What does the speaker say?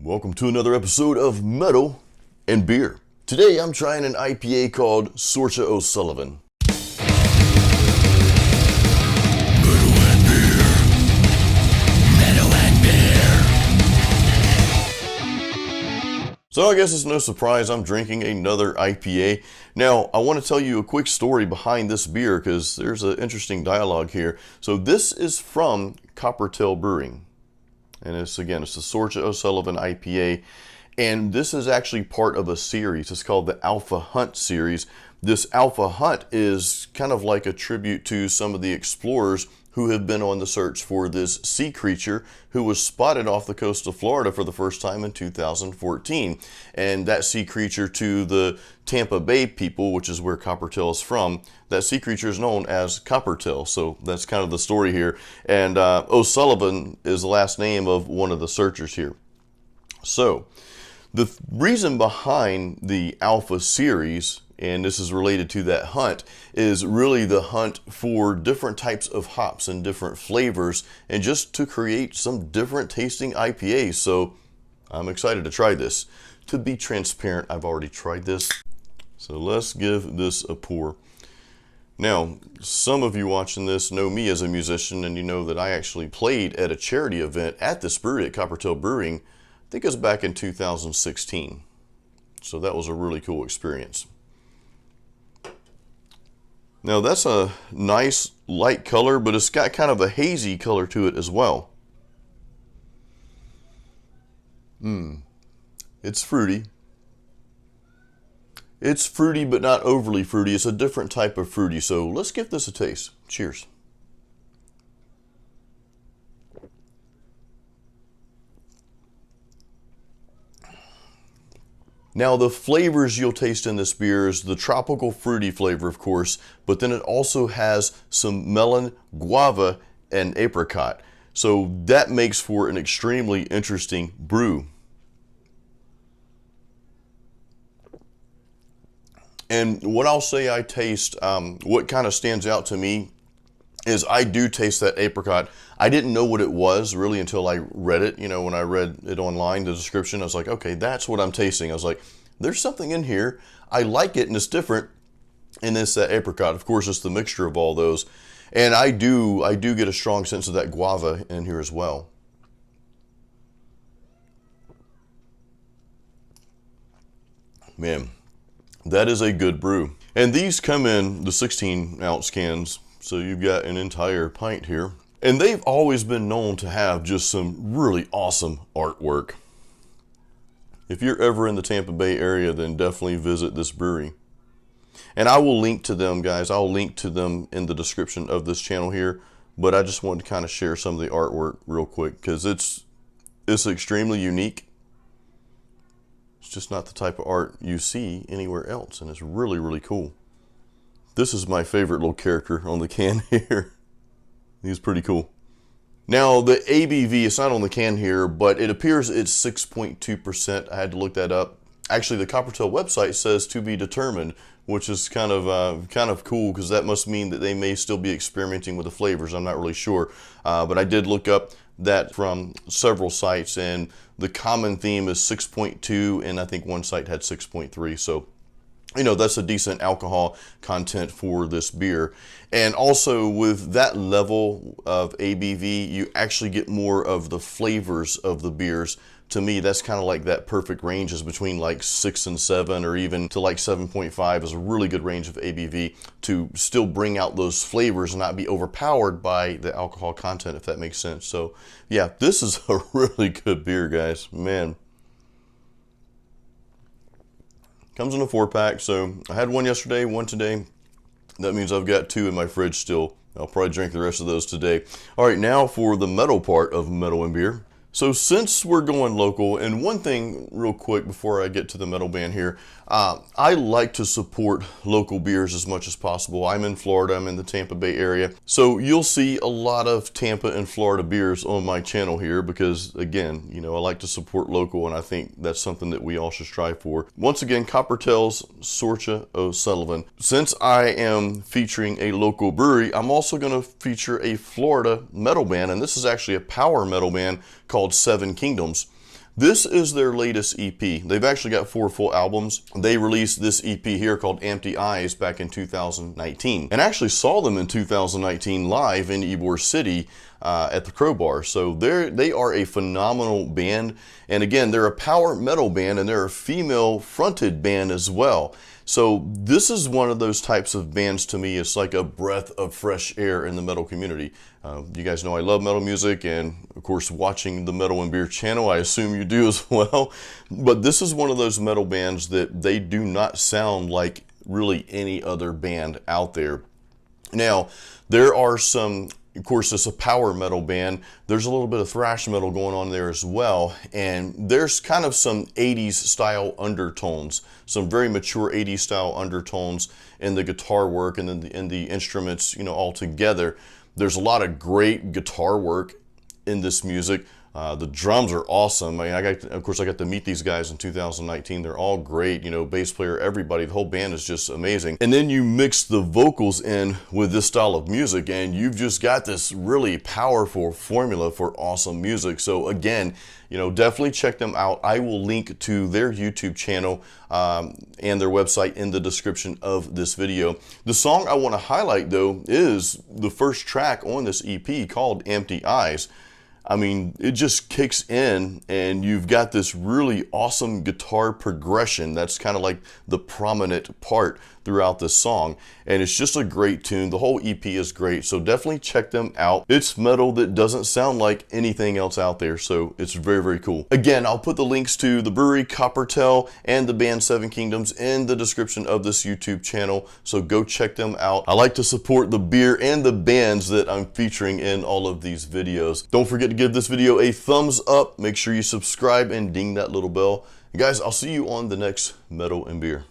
Welcome to another episode of Metal and Beer. Today I'm trying an IPA called Sorcha O'Sullivan. Metal and Beer. Metal and Beer. So I guess it's no surprise I'm drinking another IPA. Now I want to tell you a quick story behind this beer because there's an interesting dialogue here. So this is from Coppertail Brewing. And it's the Sorcha O'Sullivan IPA. And this is actually part of a series. It's called the Alpha Hunt series. This Alpha Hunt is kind of like a tribute to some of the explorers who have been on the search for this sea creature who was spotted off the coast of Florida for the first time in 2014. And that sea creature, to the Tampa Bay people, which is where Coppertail is from, that sea creature is known as Coppertail. So that's kind of the story here. And O'Sullivan is the last name of one of the searchers here. So the reason behind the Alpha series, and this is related to that hunt, is really the hunt for different types of hops and different flavors, and just to create some different tasting IPAs. So I'm excited to try this. To be transparent, I've already tried this. So let's give this a pour. Now, some of you watching this know me as a musician, and you know that I actually played at a charity event at this brewery at Coppertail Brewing. I think it was back in 2016. So that was a really cool experience. Now that's a nice light color, but it's got kind of a hazy color to it as well. It's fruity. It's fruity, but not overly fruity. It's a different type of fruity. So let's give this a taste. Cheers. Now the flavors you'll taste in this beer is the tropical fruity flavor, of course, but then it also has some melon, guava, and apricot. So that makes for an extremely interesting brew. And what I'll say I taste, what kind of stands out to me is I do taste that apricot. I didn't know what it was really until I read it. You know, when I read it online, the description, I was like, okay, that's what I'm tasting. I was like, there's something in here. I like it and it's different. And it's that apricot. Of course, it's the mixture of all those. And I do get a strong sense of that guava in here as well. Man, that is a good brew. And these come in the 16-ounce cans. So you've got an entire pint here. And they've always been known to have just some really awesome artwork. If you're ever in the Tampa Bay area, then definitely visit this brewery. And I will link to them, guys. I'll link to them in the description of this channel here. But I just wanted to kind of share some of the artwork real quick because it's extremely unique. It's just not the type of art you see anywhere else. And it's really, really cool. This is my favorite little character on the can here. He's pretty cool. Now the ABV, it's not on the can here, but it appears it's 6.2%. I had to look that up. Actually, the Coppertail website says to be determined, which is kind of cool because that must mean that they may still be experimenting with the flavors. I'm not really sure, but I did look up that from several sites, and the common theme is 6.2, and I think one site had 6.3. So, you know, that's a decent alcohol content for this beer. And also with that level of ABV, you actually get more of the flavors of the beers. To me, that's kind of like that perfect range is between like 6 and 7 or even to like 7.5 is a really good range of ABV to still bring out those flavors and not be overpowered by the alcohol content, if that makes sense. So yeah, this is a really good beer, guys. Man. Comes in a 4-pack, so I had one yesterday, one today. That means I've got 2 in my fridge still. I'll probably drink the rest of those today. All right, now for the metal part of Metal and Beer. So since we're going local, and one thing real quick before I get to the metal band here, I like to support local beers as much as possible. I'm in Florida, I'm in the Tampa Bay area. So you'll see a lot of Tampa and Florida beers on my channel here because, again, you know, I like to support local, and I think that's something that we all should strive for. Once again, Coppertail's Sorcha O'Sullivan. Since I am featuring a local brewery, I'm also going to feature a Florida metal band, and this is actually a power metal band called Seven Kingdoms. This is their latest EP. They've actually got 4 full albums. They released this EP here called Empty Eyes back in 2019. And I actually saw them in 2019 live in Ybor City at the Crowbar. So they are a phenomenal band. And again, they're a power metal band, and they're a female fronted band as well. So this is one of those types of bands to me. It's like a breath of fresh air in the metal community. You guys know I love metal music, and of course watching the Metal and Beer channel, I assume you do as well. But this is one of those metal bands that they do not sound like really any other band out there. Now, there are some, of course, it's a power metal band. There's a little bit of thrash metal going on there as well. And there's kind of some 80s style undertones, some very mature 80s style undertones in the guitar work and then in the instruments, you know, all together. There's a lot of great guitar work in this music. The drums are awesome. I mean, of course, I got to meet these guys in 2019. They're all great, you know, bass player, everybody. The whole band is just amazing. And then you mix the vocals in with this style of music, and you've just got this really powerful formula for awesome music. So again, you know, definitely check them out. I will link to their YouTube channel and their website in the description of this video. The song I want to highlight, though, is the first track on this EP called Empty Eyes. I mean, it just kicks in, and you've got this really awesome guitar progression that's kind of like the prominent part throughout this song, and it's just a great tune. The whole EP is great, so definitely check them out. It's metal that doesn't sound like anything else out there, so it's very, very cool. Again, I'll put the links to the brewery Coppertail and the band Seven Kingdoms in the description of this YouTube channel, so go check them out. I like to support the beer and the bands that I'm featuring in all of these videos. Don't forget to give this video a thumbs up. Make sure you subscribe and ding that little bell. And guys, I'll see you on the next Metal and Beer.